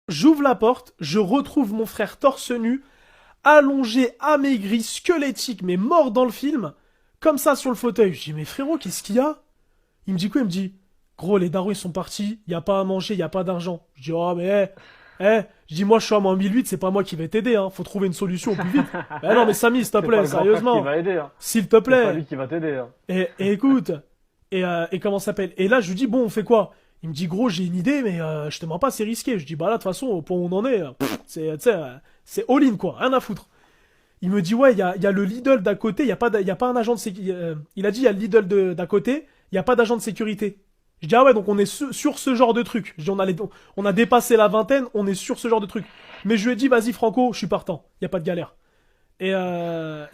J'ouvre la porte, je retrouve mon frère torse nu, allongé, amaigri, squelettique, mais mort dans le film, comme ça sur le fauteuil. Je dis, mais frérot, qu'est-ce qu'il y a? Il me dit quoi? Il me dit, gros, les darons ils sont partis, y a pas à manger, y a pas d'argent. Je dis, oh mais je dis, moi je suis à moins 1008, c'est pas moi qui vais t'aider, hein. Faut trouver une solution au plus vite. Eh non mais Samy, s'il te C'est pas plaît, le grand frère qui sérieusement. va aider, hein. S'il te C'est pas plaît. lui qui va t'aider, hein. Et écoute, et comment ça s'appelle? Et là je lui dis, bon, on fait quoi? Il me dit, gros, j'ai une idée, mais je te mens pas, c'est risqué. Je dis, bah là, de toute façon, au point où on en est, c'est, tu sais, c'est all-in, quoi, rien à foutre. Il me dit, ouais, il y a le Lidl d'à côté, y a pas un agent de sécurité. Il a dit, il y a le Lidl d'à côté, il y a pas d'agent de sécurité. Je dis, ah ouais, donc on est sur ce genre de truc. Je dis, on a dépassé la vingtaine, on est sur ce genre de truc. Mais je lui ai dit, vas-y, Franco, je suis partant, y a pas de galère. Et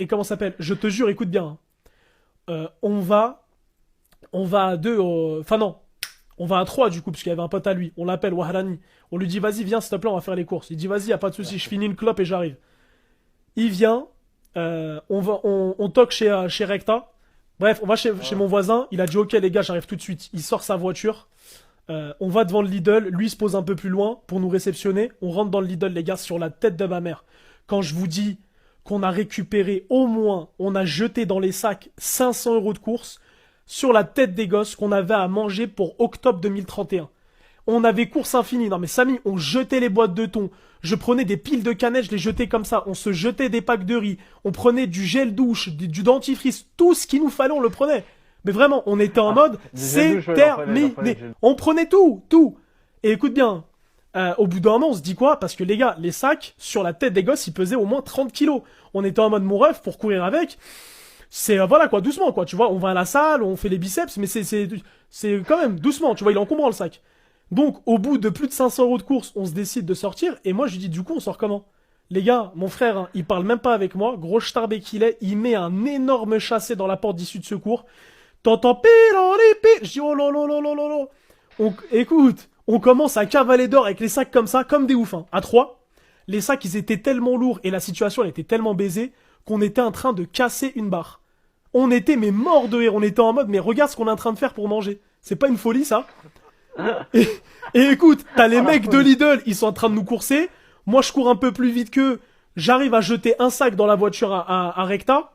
comment ça s'appelle? Je te jure, écoute bien, hein. Euh, on va, on va à deux, enfin non, on va à trois du coup, parce qu'il y avait un pote à lui. On l'appelle Wahrani. On lui dit, vas-y, viens, s'il te plaît, on va faire les courses. Il dit, vas-y, y a pas de souci, je finis une clope et j'arrive. Il vient, on toque chez Recta. Bref, on va chez Ouais. mon voisin. Il a dit, ok, les gars, j'arrive tout de suite. Il sort sa voiture. On va devant le Lidl. Lui il se pose un peu plus loin pour nous réceptionner. On rentre dans le Lidl, les gars, sur la tête de ma mère. Quand je vous dis qu'on a récupéré au moins, on a jeté dans les sacs 500 euros de courses sur la tête des gosses qu'on avait à manger pour octobre 2031. On avait course infinie. Non mais Samy, on jetait les boîtes de thon. Je prenais des piles de canettes, je les jetais comme ça. On se jetait des packs de riz. On prenait du gel douche, du dentifrice. Tout ce qu'il nous fallait, on le prenait. Mais vraiment, on était en Ah, mode, du gel c'est douche, ouais, j'en prenais terminé. du gel. On prenait tout, tout. Et écoute bien, au bout d'un moment, on se dit quoi? Parce que les gars, les sacs, sur la tête des gosses, ils pesaient au moins 30 kilos. On était en mode mon ref pour courir avec. C'est, voilà quoi, doucement quoi, tu vois. On va à la salle, on fait les biceps, mais c'est quand même doucement, tu vois, il est encombrant le sac. Donc, au bout de plus de 500 euros de course, on se décide de sortir. Et moi, je lui dis, du coup, on sort comment? Les gars, mon frère, hein, il parle même pas avec moi. Gros starbé qu'il est, il met un énorme chassé dans la porte d'issue de secours. T'entends pile. Je dis, oh là là là là là là. Écoute, on commence à cavaler d'or avec les sacs comme ça, comme des oufs, hein. À trois, les sacs, ils étaient tellement lourds et la situation, elle était tellement baisée qu'on était en train de casser une barre. On était, mais morts de rire. On était en mode, mais regarde ce qu'on est en train de faire pour manger. C'est pas une folie, ça? Et, et écoute, t'as les Oh la mecs de folie. Lidl, ils sont en train de nous courser. Moi, je cours un peu plus vite qu'eux. J'arrive à jeter un sac dans la voiture à Recta.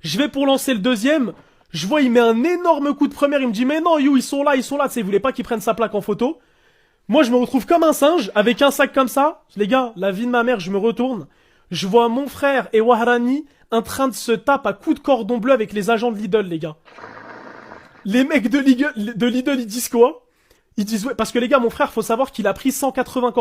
Je vais pour lancer le deuxième. Je vois, il met un énorme coup de première. Il me dit, mais non, you, ils sont là, ils sont là. Tu sais, il voulait pas qu'ils prennent sa plaque en photo. Moi, je me retrouve comme un singe, avec un sac comme ça. Les gars, la vie de ma mère, je me retourne. Je vois mon frère et Wahrani en train de se taper à coups de cordon bleu avec les agents de Lidl, les gars. Les mecs de Lidl, ils disent quoi? Ils disent, ouais, parce que les gars, mon frère, faut savoir qu'il a pris 180